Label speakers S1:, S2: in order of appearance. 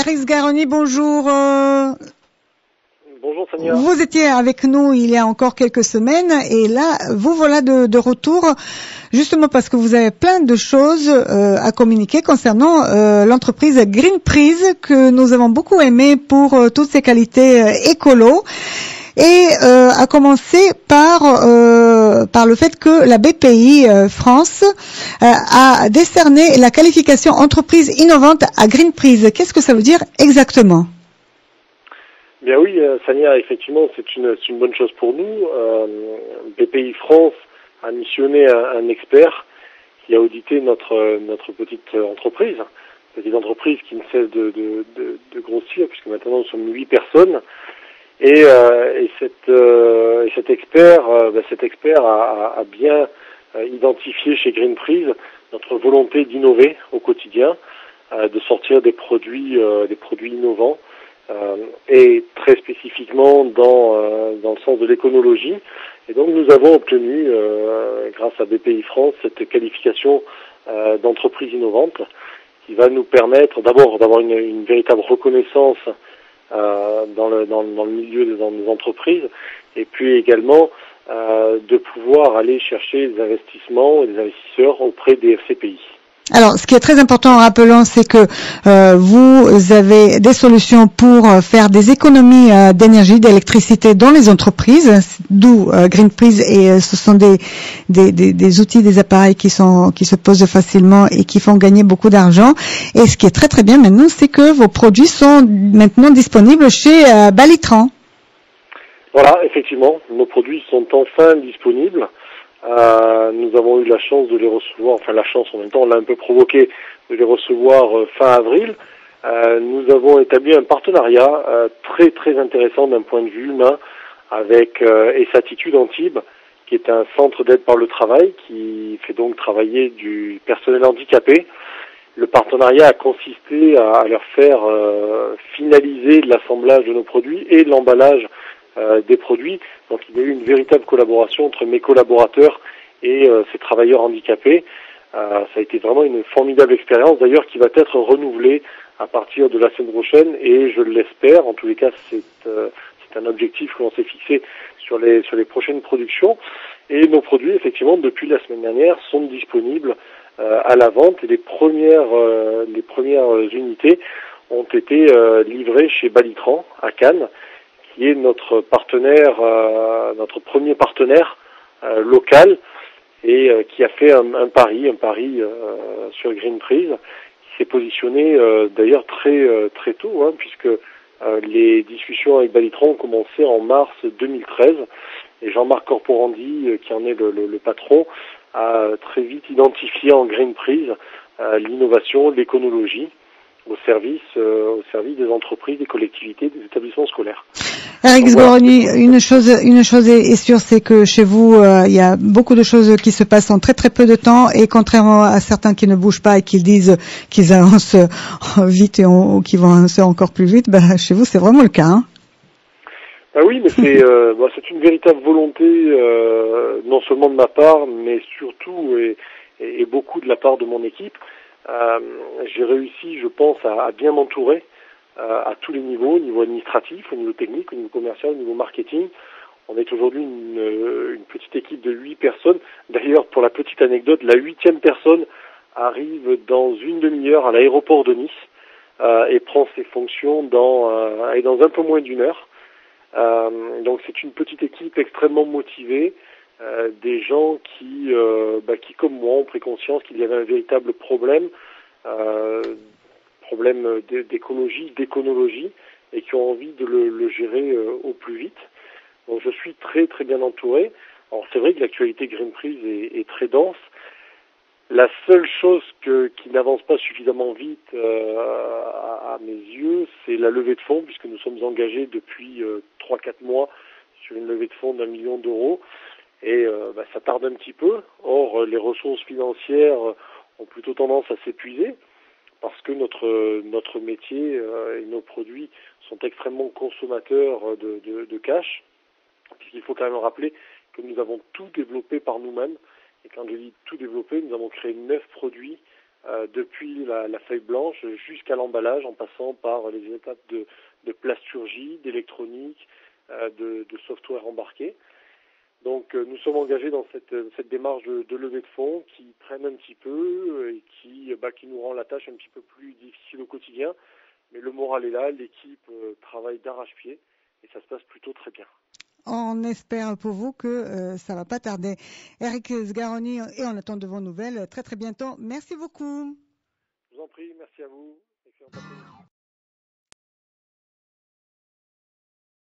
S1: Eric Sgaroni, bonjour.
S2: Bonjour Sonia.
S1: Vous étiez avec nous il y a encore quelques semaines et là, vous voilà de retour justement parce que vous avez plein de choses à communiquer concernant l'entreprise Greenprise que nous avons beaucoup aimé pour toutes ses qualités écolo. Et à commencer par le fait que la BPI France a décerné la qualification entreprise innovante à Greenprise. Qu'est-ce que ça veut dire exactement?
S2: Bien oui, Sania, effectivement, c'est une bonne chose pour nous. BPI France a missionné un expert qui a audité notre petite entreprise qui ne cesse de grossir, puisque maintenant nous sommes 8 personnes. Et cet expert a bien identifié chez Greenprise notre volonté d'innover au quotidien, de sortir des produits innovants. Et très spécifiquement dans le sens de l'éconologie. Et donc nous avons obtenu, grâce à BPI France, cette qualification d'entreprise innovante qui va nous permettre d'abord d'avoir une véritable reconnaissance dans le milieu des entreprises et puis également de pouvoir aller chercher des investissements et des investisseurs auprès des FCPI.
S1: Alors, ce qui est très important en rappelant, c'est que vous avez des solutions pour faire des économies d'énergie, d'électricité dans les entreprises, d'où Greenprise, et ce sont des outils, des appareils qui se posent facilement et qui font gagner beaucoup d'argent. Et ce qui est très très bien maintenant, c'est que vos produits sont maintenant disponibles chez Balitran.
S2: Voilà, effectivement, nos produits sont enfin disponibles. Nous avons eu la chance de les recevoir, enfin la chance en même temps, on l'a un peu provoqué, de les recevoir fin avril. Nous avons établi un partenariat très très intéressant d'un point de vue humain avec Essatitude Antibes, qui est un centre d'aide par le travail qui fait donc travailler du personnel handicapé. Le partenariat a consisté à leur faire finaliser l'assemblage de nos produits et l'emballage des produits. Donc il y a eu une véritable collaboration entre mes collaborateurs et ces travailleurs handicapés. Ça a été vraiment une formidable expérience, d'ailleurs, qui va être renouvelée à partir de la semaine prochaine, et je l'espère. En tous les cas, c'est un objectif que l'on s'est fixé sur les prochaines productions. Et nos produits, effectivement, depuis la semaine dernière, sont disponibles à la vente, et les premières unités ont été livrées chez Balitran à Cannes, qui est notre partenaire, notre premier partenaire local, et qui a fait un pari sur Greenprise, qui s'est positionné d'ailleurs très tôt, hein, puisque les discussions avec Balitran ont commencé en mars 2013, et Jean-Marc Corporandi, qui en est le patron, a très vite identifié en Greenprise l'innovation, l'éconologie au service des entreprises, des collectivités, des établissements scolaires.
S1: Eric Sgaroni, une chose est sûre, c'est que chez vous, il y a beaucoup de choses qui se passent en très très peu de temps, et contrairement à certains qui ne bougent pas et qui disent qu'ils avancent vite ou qu'ils vont avancer encore plus vite, chez vous c'est vraiment le cas. Hein.
S2: Oui, mais c'est une véritable volonté, non seulement de ma part, mais surtout et beaucoup de la part de mon équipe. J'ai réussi, je pense, à bien m'entourer à tous les niveaux, au niveau administratif, au niveau technique, au niveau commercial, au niveau marketing. On est aujourd'hui une petite équipe de 8 personnes. D'ailleurs, pour la petite anecdote, la 8e personne arrive dans une demi-heure à l'aéroport de Nice et prend ses fonctions dans un peu moins d'une heure. Donc c'est une petite équipe extrêmement motivée, des gens qui comme moi ont pris conscience qu'il y avait un véritable problème d'écologie, d'éconologie, et qui ont envie de le gérer au plus vite. Donc je suis très très bien entouré. Alors c'est vrai que l'actualité Greenprise est très dense. La seule chose qui n'avance pas suffisamment vite à mes yeux, c'est la levée de fonds, puisque nous sommes engagés depuis 3-4 mois sur une levée de fonds d'1 million d'euros. Et ça tarde un petit peu. Or, les ressources financières ont plutôt tendance à s'épuiser, parce que notre métier et nos produits sont extrêmement consommateurs de cash, puisqu'il faut quand même rappeler que nous avons tout développé par nous-mêmes. Et quand je dis tout développé, nous avons créé 9 produits depuis la feuille blanche jusqu'à l'emballage, en passant par les étapes de plasturgie, d'électronique, de software embarqué. Donc nous sommes engagés dans cette démarche de levée de fonds qui traîne un petit peu et qui nous rend la tâche un petit peu plus difficile au quotidien. Mais le moral est là, l'équipe travaille d'arrache-pied et ça se passe plutôt très bien.
S1: On espère pour vous que ça va pas tarder. Eric Sgaroni, et on attend de vos nouvelles très très bientôt. Merci beaucoup.
S2: Je vous en prie, merci à vous. Excellent après-midi.